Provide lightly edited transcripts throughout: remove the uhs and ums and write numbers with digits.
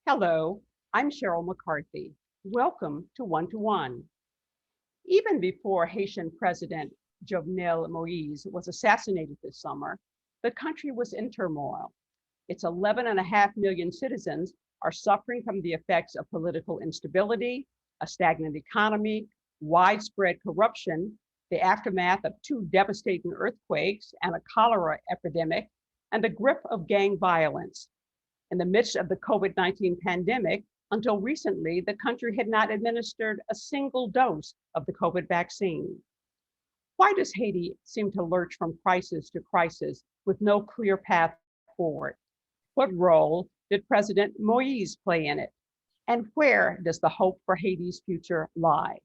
Hello, I'm Cheryl McCarthy. Welcome to One to One. Even before Haitian President Jovenel Moise was assassinated this summer, the country was in turmoil. Its 11.5 million citizens are suffering from the effects of political instability, a stagnant economy, widespread corruption, the aftermath of two devastating earthquakes and a cholera epidemic, and the grip of gang violence. In the midst of the COVID-19 pandemic, until recently, the country had not administered a single dose of the COVID vaccine. Why does Haiti seem to lurch from crisis to crisis with no clear path forward? What role did President Moise play in it? And where does the hope for Haiti's future lie?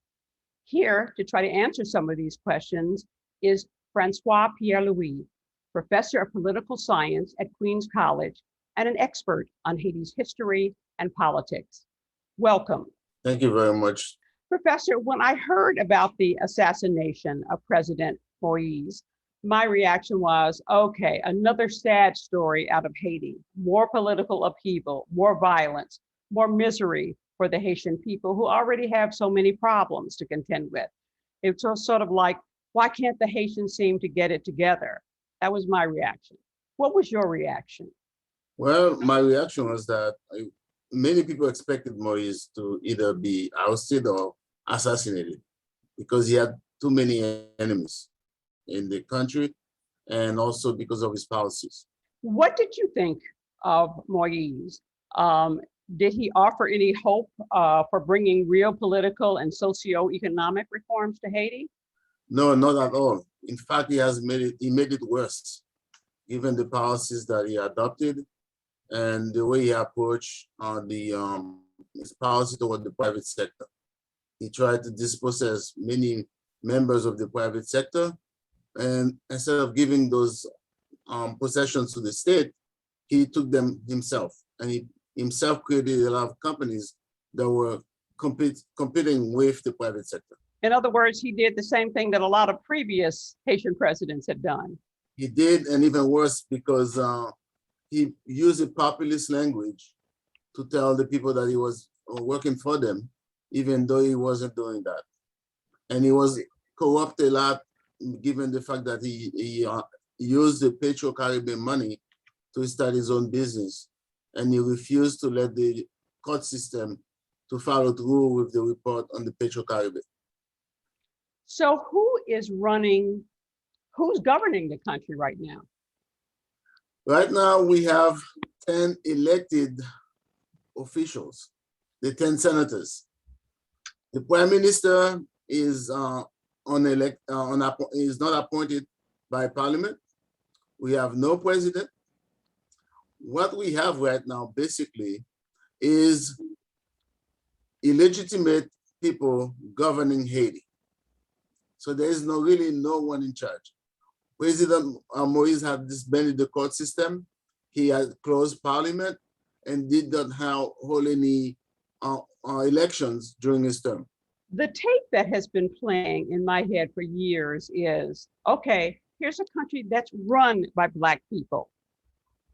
Here to try to answer some of these questions is Francois Pierre-Louis, professor of political science at Queens College and an expert on Haiti's history and politics. Welcome. Thank you very much. Professor, when I heard about the assassination of President Moise, my reaction was, okay, another sad story out of Haiti, more political upheaval, more violence, more misery for the Haitian people who already have so many problems to contend with. It's sort of like, why can't the Haitians seem to get it together? That was my reaction. What was your reaction? Well, my reaction was that many people expected Maurice to either be ousted or assassinated because he had too many enemies in the country and also because of his policies. What did you think of Moise? Did he offer any hope for bringing real political and socio-economic reforms to Haiti? No, not at all. In fact, he made it worse, given the policies that he adopted and the way he approached his policy toward the private sector. He tried to dispossess many members of the private sector, and instead of giving those possessions to the state, he took them himself, and he himself created a lot of companies that were competing with the private sector. In other words, he did the same thing that a lot of previous Haitian presidents had done. He did, and even worse, because he used a populist language to tell the people that he was working for them, even though he wasn't doing that. And he was corrupt a lot, given the fact that he used the Petro-Caribbean money to start his own business. And he refused to let the court system to follow through with the report on the Petro-Caribbean. So who's governing the country right now? Right now, we have 10 elected officials, the 10 senators. The prime minister is is not appointed by parliament. We have no president. What we have right now, basically, is illegitimate people governing Haiti. So there is really no one in charge. President Moise had disbanded the court system. He had closed parliament and did not hold any elections during his term. The tape that has been playing in my head for years is, okay, here's a country that's run by Black people.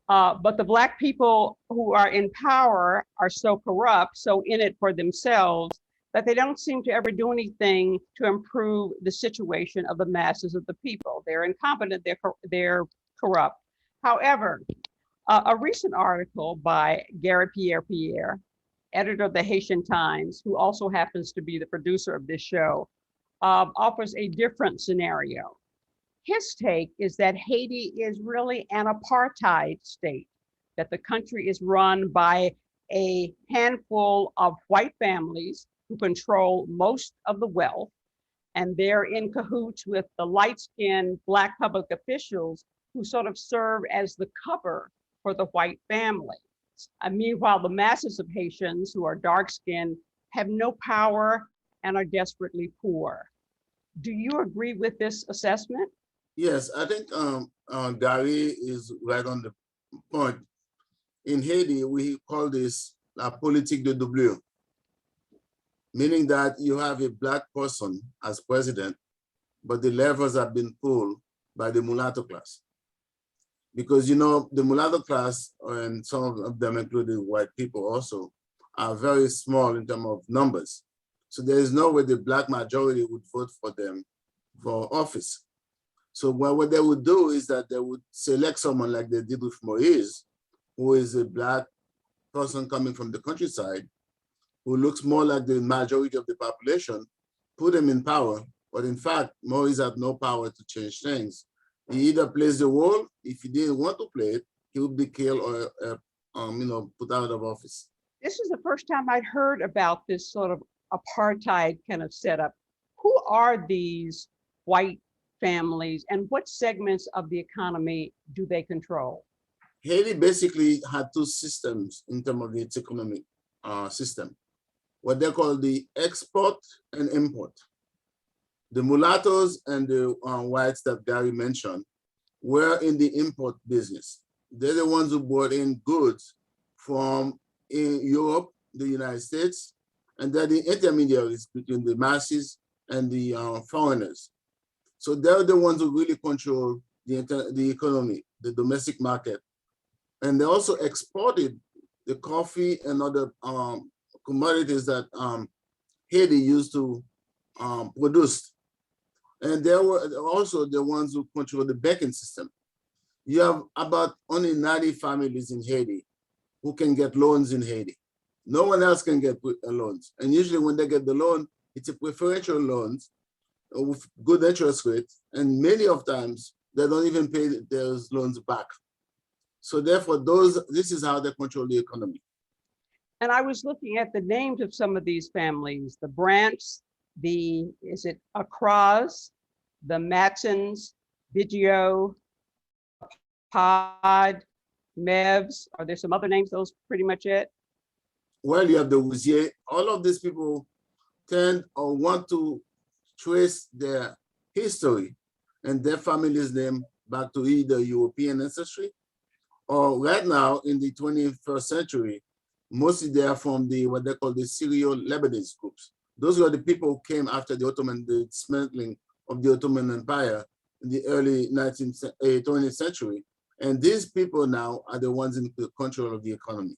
But the Black people who are in power are so corrupt, so in it for themselves, that they don't seem to ever do anything to improve the situation of the masses of the people. They're incompetent, they're corrupt. However, a recent article by Gary Pierre, editor of the Haitian Times, who also happens to be the producer of this show, offers a different scenario. His take is that Haiti is really an apartheid state, that the country is run by a handful of white families who control most of the wealth, and they're in cahoots with the light-skinned Black public officials who sort of serve as the cover for the white family. Meanwhile, the masses of Haitians who are dark-skinned have no power and are desperately poor. Do you agree with this assessment? Yes, I think Gary is right on the point. In Haiti, we call this la politique de doublure, meaning that you have a Black person as president, but the levers have been pulled by the mulatto class. Because, you know, the mulatto class, and some of them including white people also, are very small in terms of numbers. So there is no way the Black majority would vote for them for office. So what they would do is that they would select someone like they did with Moise, who is a Black person coming from the countryside, who looks more like the majority of the population, put him in power. But in fact, Moise had no power to change things. He either plays the role. If he didn't want to play it, he would be killed or put out of office. This is the first time I'd heard about this sort of apartheid kind of setup. Who are these white families and what segments of the economy do they control? Haiti basically had two systems in terms of its economic system, what they call the export and import. The mulattoes and the whites that Gary mentioned were in the import business. They're the ones who brought in goods from Europe, the United States, and they're the intermediaries between the masses and the foreigners. So they're the ones who really control the economy, the domestic market. And they also exported the coffee and other commodities that Haiti used to produce. And they were also the ones who control the banking system. You have about only 90 families in Haiti who can get loans in Haiti. No one else can get loans. And usually when they get the loan, it's a preferential loans with good interest rates. And many of times they don't even pay those loans back. So therefore, this is how they control the economy. And I was looking at the names of some of these families, the Brants, is it Acras, the Matsons, Biggio, Pod, Mevs? Are there some other names? Those pretty much it? Well, you have the Wouzier. All of these people tend or want to trace their history and their family's name back to either European ancestry or right now in the 21st century, mostly they are from what they call the Syro-Lebanese groups. Those were the people who came after the dismantling of the Ottoman Empire in the early 20th century. And these people now are the ones in control of the economy.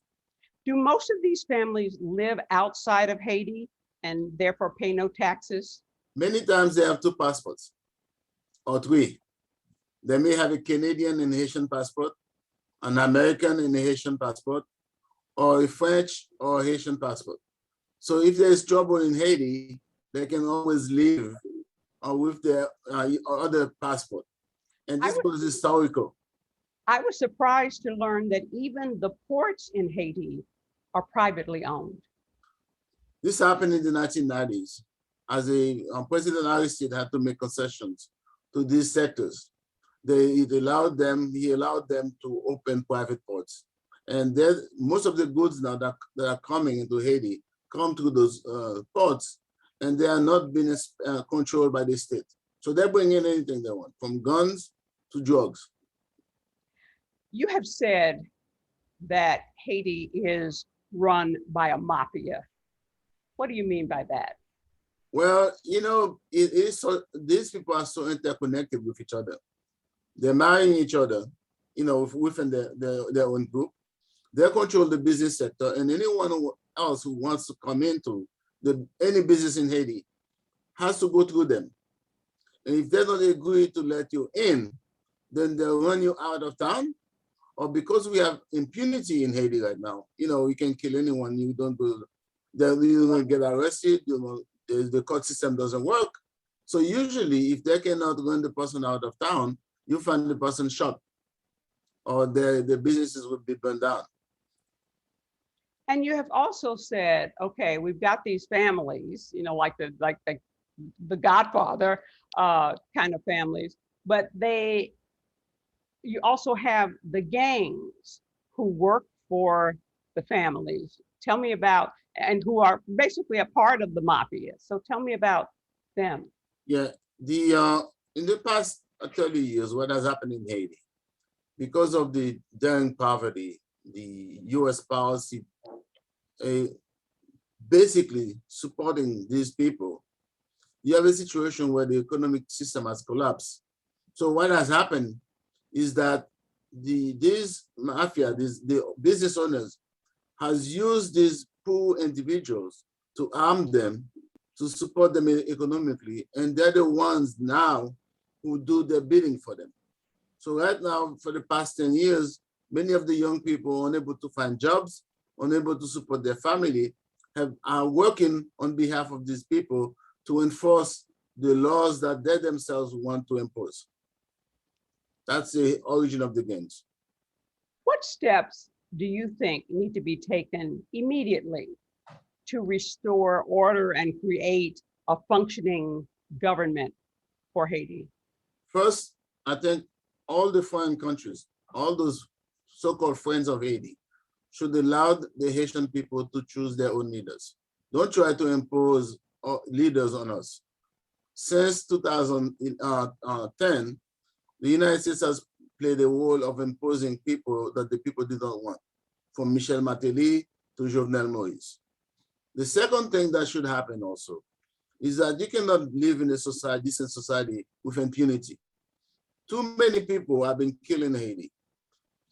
Do most of these families live outside of Haiti and therefore pay no taxes? Many times they have two passports or three. They may have a Canadian and Haitian passport, an American and a Haitian passport, or a French or Haitian passport. So if there's trouble in Haiti, they can always live with their other passport. And this was historical. I was surprised to learn that even the ports in Haiti are privately owned. This happened in the 1990s as President Aristide had to make concessions to these sectors. He allowed them to open private ports. And most of the goods now that are coming into Haiti come through those ports, and they are not being controlled by the state. So they bring in anything they want, from guns to drugs. You have said that Haiti is run by a mafia. What do you mean by that? Well, these people are so interconnected with each other. They're marrying each other, within their own group. They control the business sector, and anyone else who wants to come into any business in Haiti has to go through them. And if they don't agree to let you in, then they'll run you out of town. Or because we have impunity in Haiti right now, you can kill anyone. You don't get arrested. The court system doesn't work. So usually, if they cannot run the person out of town, you find the person shot, or the businesses would be burned down. And you have also said, okay, we've got these families, like the Godfather kind of families, but you also have the gangs who work for the families. Tell me about, and who are basically a part of the mafia. So tell me about them. Yeah, in the past 30 years, what has happened in Haiti, because of the daring poverty, the US policy basically supporting these people, you have a situation where the economic system has collapsed. So what has happened is that the business owners has used these poor individuals, to arm them, to support them economically, and they're the ones now who do the bidding for them. So right now, for the past 10 years, many of the young people unable to find jobs, unable to support their family, are working on behalf of these people to enforce the laws that they themselves want to impose. That's the origin of the gangs. What steps do you think need to be taken immediately to restore order and create a functioning government for Haiti? First, I think all the foreign countries, all those so-called friends of Haiti, should allow the Haitian people to choose their own leaders. Don't try to impose leaders on us. Since 2010, the United States has played the role of imposing people that the people did not want, from Michel Martelly to Jovenel Moïse. The second thing that should happen also is that you cannot live in a society, decent society, with impunity. Too many people have been killed in Haiti.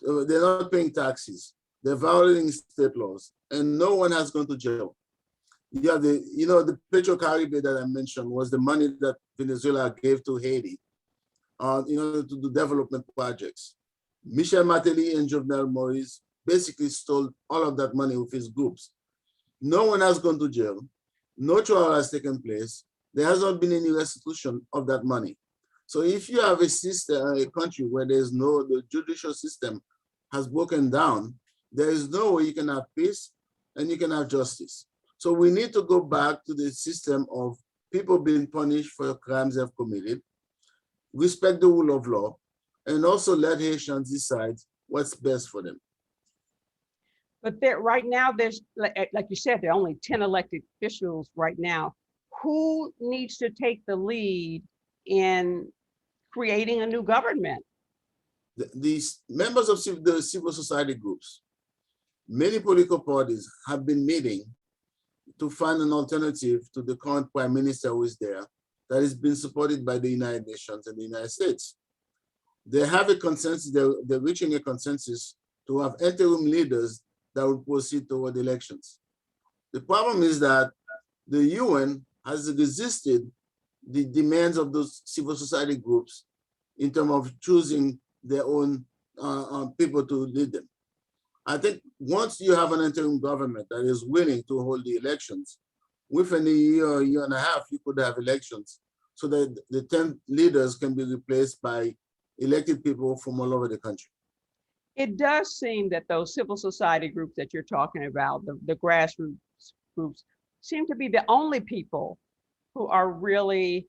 They're not paying taxes. They're violating state laws, and no one has gone to jail. You have the Petrocaribe that I mentioned was the money that Venezuela gave to Haiti in order to do development projects. Michel Martelly and Jovenel Moïse basically stole all of that money with his groups. No one has gone to jail. No trial has taken place. There has not been any restitution of that money. So if you have a system, a country where the judicial system has broken down, there is no way you can have peace and you can have justice. So we need to go back to the system of people being punished for the crimes they've committed, respect the rule of law, and also let Haitians decide what's best for them. But right now, there's, like you said, there are only 10 elected officials right now. Who needs to take the lead in creating a new government? These members of the civil society groups, many political parties have been meeting to find an alternative to the current prime minister who is there, that is being supported by the United Nations and the United States. They have a consensus, they're reaching a consensus to have interim leaders that will proceed toward elections. The problem is that the UN has resisted the demands of those civil society groups in terms of choosing their own people to lead them. I think once you have an interim government that is willing to hold the elections, within a year and a half, you could have elections so that the 10 leaders can be replaced by elected people from all over the country. It does seem that those civil society groups that you're talking about, the grassroots groups, seem to be the only people who are really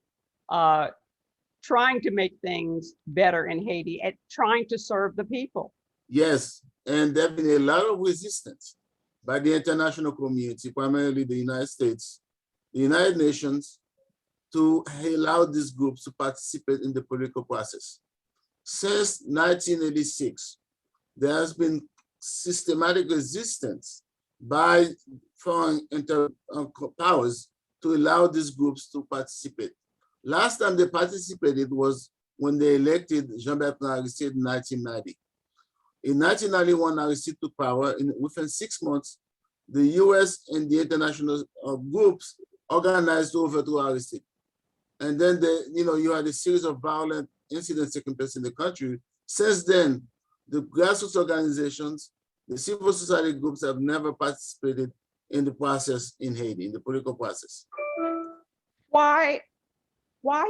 trying to make things better in Haiti and trying to serve the people. Yes, and there has been a lot of resistance by the international community, primarily the United States, the United Nations, to allow these groups to participate in the political process. Since 1986, there has been systematic resistance by foreign powers to allow these groups to participate. Last time they participated was when they elected Jean-Bertrand Aristide in 1990. In 1991, Aristide took power. Within 6 months, the US and the international groups organized to overthrow Aristide. And then you had a series of violent incidents taking place in the country. Since then, the grassroots organizations, the civil society groups have never participated in the process in Haiti, in the political process. Why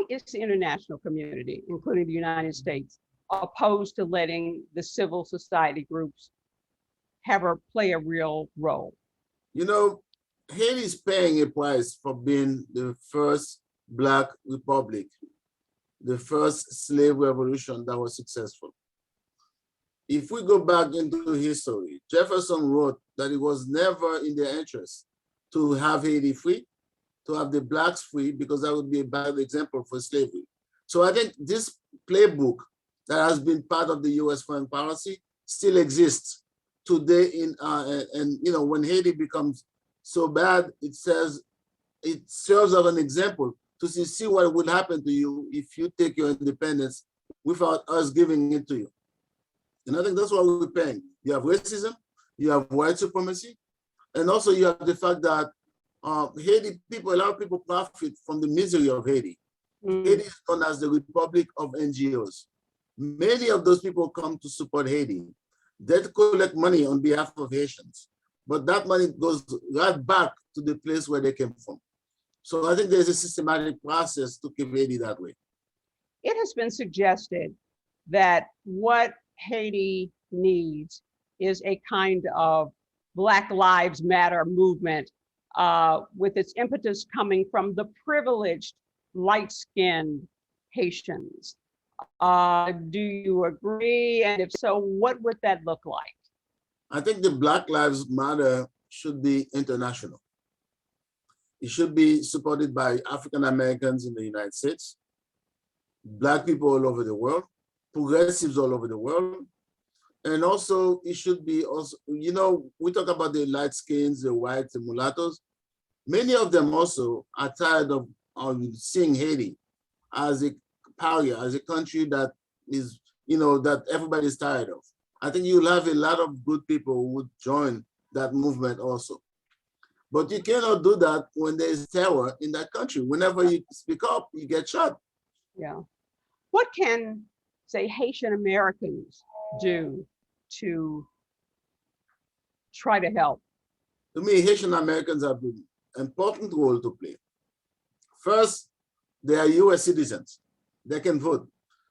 is the international community, including the United States, opposed to letting the civil society groups play a real role? Haiti is paying a price for being the first Black republic, the first slave revolution that was successful. If we go back into history, Jefferson wrote that it was never in their interest to have Haiti free, to have the Blacks free, because that would be a bad example for slavery. So I think this playbook that has been part of the US foreign policy still exists today when Haiti becomes so bad, it serves as an example to see what would happen to you if you take your independence without us giving it to you. And I think that's what we're paying. You have racism, you have white supremacy, And also you have the fact that Haiti people, a lot of people profit from the misery of Haiti. Haiti is known as the Republic of NGOs. Many of those people come to support Haiti. They collect money on behalf of Haitians, but that money goes right back to the place where they came from. So I think there's a systematic process to keep Haiti that way. It has been suggested that what Haiti needs is a kind of Black Lives Matter movement with its impetus coming from the privileged, light-skinned Haitians. Do you agree? And if so, what would that look like? I think the Black Lives Matter should be international. It should be supported by African Americans in the United States, Black people all over the world, progressives all over the world. And also it should be also, you know, we talk about the light skins, the whites, the mulattoes. Many of them also are tired of seeing Haiti as a pariah, as a country that is, you know, that everybody's tired of. I think you'll have a lot of good people who would join that movement also. But you cannot do that when there is terror in that country. Whenever you speak up, you get shot. Yeah. What can, say, Haitian Americans do to try to help? To me, Haitian Americans have an important role to play. First, they are US citizens. They can vote.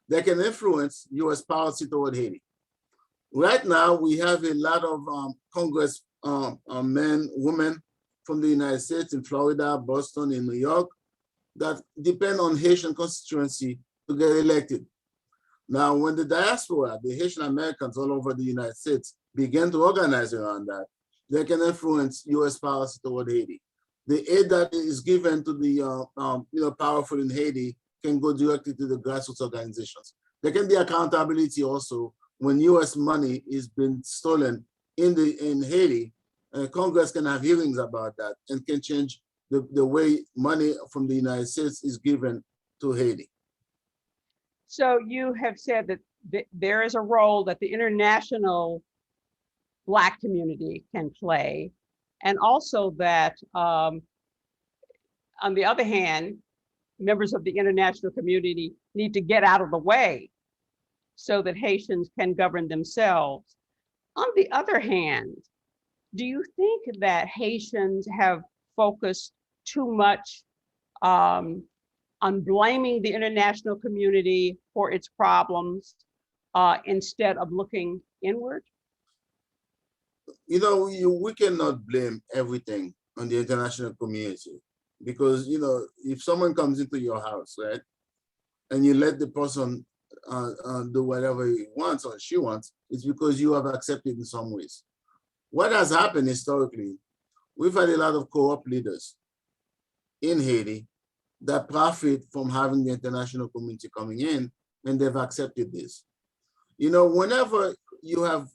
They can influence US policy toward Haiti. Right now, we have a lot of Congress men, women from the United States in Florida, Boston, in New York, that depend on Haitian constituency to get elected. Now, when the diaspora, the Haitian Americans all over the United States, began to organize around that, they can influence US policy toward Haiti. The aid that is given to the powerful in Haiti can go directly to the grassroots organizations. There can be accountability also when US money is being stolen in Haiti. Congress can have hearings about that and can change the way money from the United States is given to Haiti. So you have said that there is a role that the international Black community can play, and also that on the other hand, members of the international community need to get out of the way so that Haitians can govern themselves. On the other hand, do you think that Haitians have focused too much on blaming the international community for its problems instead of looking inward? You know, we cannot blame everything on the international community because, you know, if someone comes into your house, right, and you let the person do whatever he wants or she wants, it's because you have accepted in some ways. What has happened historically, we've had a lot of co-op leaders in Haiti that profit from having the international community coming in, and they've accepted this. You know, whenever you have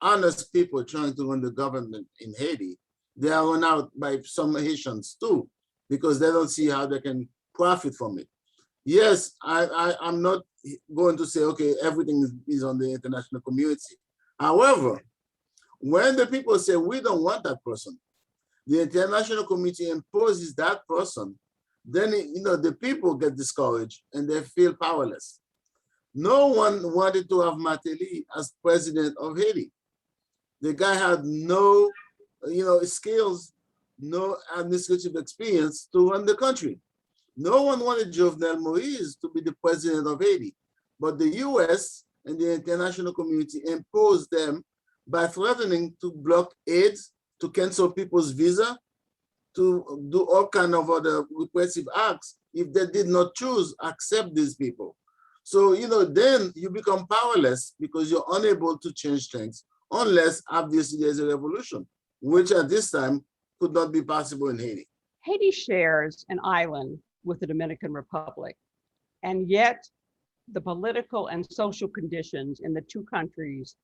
honest people trying to run the government in Haiti, they are run out by some Haitians too, because they don't see how they can profit from it. Yes, I'm not going to say, okay, everything is on the international community. However, when the people say, we don't want that person, the international community imposes that person, then, you know, the people get discouraged and they feel powerless. No one wanted to have Martelly as president of Haiti. The guy had no, you know, skills, no administrative experience to run the country. No one wanted Jovenel Moïse to be the president of Haiti, but the US and the international community imposed them by threatening to block aid, to cancel people's visa, to do all kinds of other repressive acts if they did not choose accept these people. So, you know, then you become powerless because you're unable to change things unless obviously there's a revolution, which at this time could not be possible in Haiti. Haiti shares an island with the Dominican Republic, and yet the political and social conditions in the two countries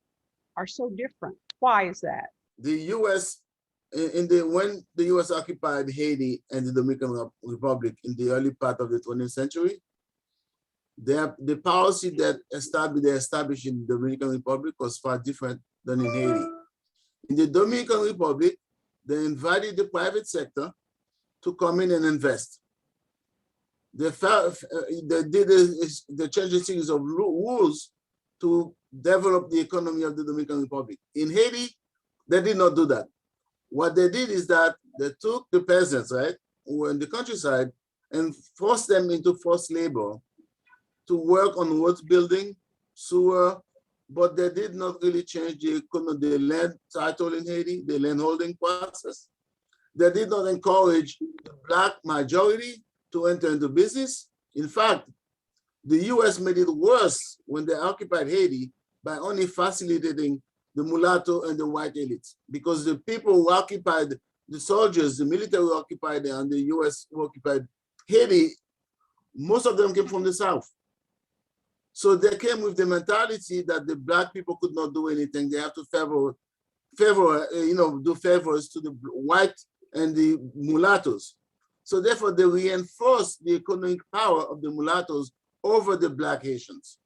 are so different. Why is that? The US, when the US occupied Haiti and the Dominican Republic in the early part of the 20th century, the policy that they established in the Dominican Republic was far different than in Haiti. In the Dominican Republic, they invited the private sector to come in and invest. They changed a series of rules to develop the economy of the Dominican Republic. In Haiti, they did not do that. What they did is that they took the peasants, right, who were in the countryside, and forced them into forced labor to work on road building, sewer, but they did not really change the land title in Haiti, the land holding process. They did not encourage the Black majority to enter into business. In fact, the US made it worse when they occupied Haiti by only facilitating the mulatto and the white elites, because the people who occupied, the soldiers, the military who occupied, and the US who occupied Haiti, most of them came from the South. So they came with the mentality that the Black people could not do anything. They have to do favors to the white and the mulattoes. So therefore, they reinforced the economic power of the mulattoes over the Black Haitians.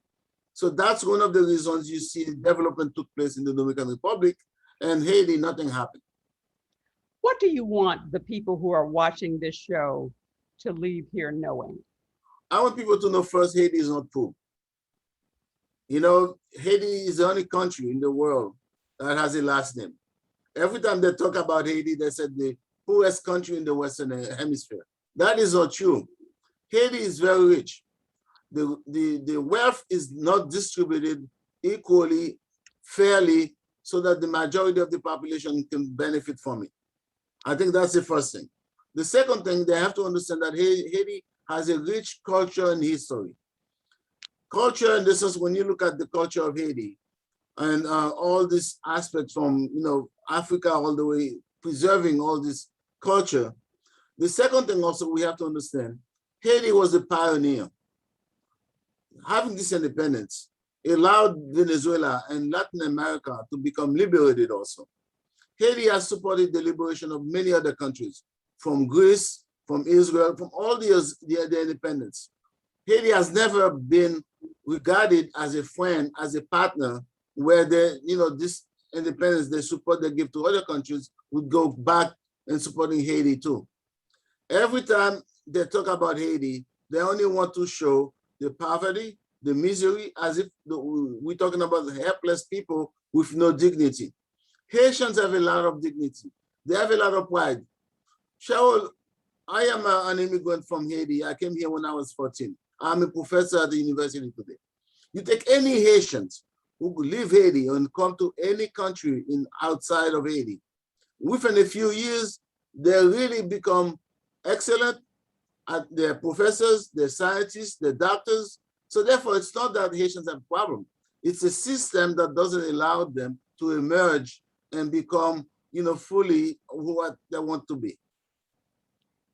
So that's one of the reasons you see development took place in the Dominican Republic, and Haiti, nothing happened. What do you want the people who are watching this show to leave here knowing? I want people to know first, Haiti is not poor. You know, Haiti is the only country in the world that has a last name. Every time they talk about Haiti, they said the poorest country in the Western Hemisphere. That is not true. Haiti is very rich. The wealth is not distributed equally, fairly, so that the majority of the population can benefit from it. I think that's the first thing. The second thing, they have to understand that Haiti has a rich culture and history. Culture, and this is when you look at the culture of Haiti and all these aspects from Africa all the way, preserving all this culture. The second thing also we have to understand, Haiti was a pioneer. Having this independence allowed Venezuela and Latin America to become liberated also. Haiti has supported the liberation of many other countries, from Greece, from Israel, from all the independence. Haiti has never been regarded as a friend, as a partner, where this independence, the support they give to other countries would go back and supporting Haiti too. Every time they talk about Haiti, they only want to show the poverty, the misery, as if we're talking about the helpless people with no dignity. Haitians have a lot of dignity. They have a lot of pride. Shaul, I am an immigrant from Haiti. I came here when I was 14. I'm a professor at the university today. You take any Haitians who leave Haiti and come to any country outside of Haiti, within a few years, they really become excellent at their professors, their scientists, their doctors. So therefore, it's not that Haitians have a problem. It's a system that doesn't allow them to emerge and become, fully what they want to be.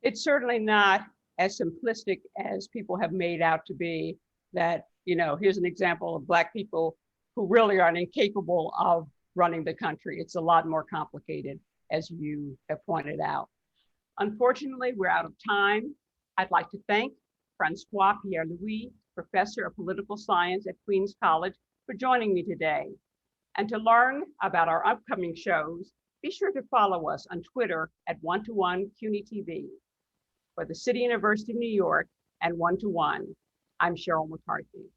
It's certainly not as simplistic as people have made out to be, that, here's an example of Black people who really are incapable of running the country. It's a lot more complicated, as you have pointed out. Unfortunately, we're out of time. I'd like to thank Francois Pierre-Louis, Professor of Political Science at Queens College, for joining me today. And to learn about our upcoming shows, be sure to follow us on Twitter at One2One CUNY TV. For the City University of New York and One2One, I'm Cheryl McCarthy.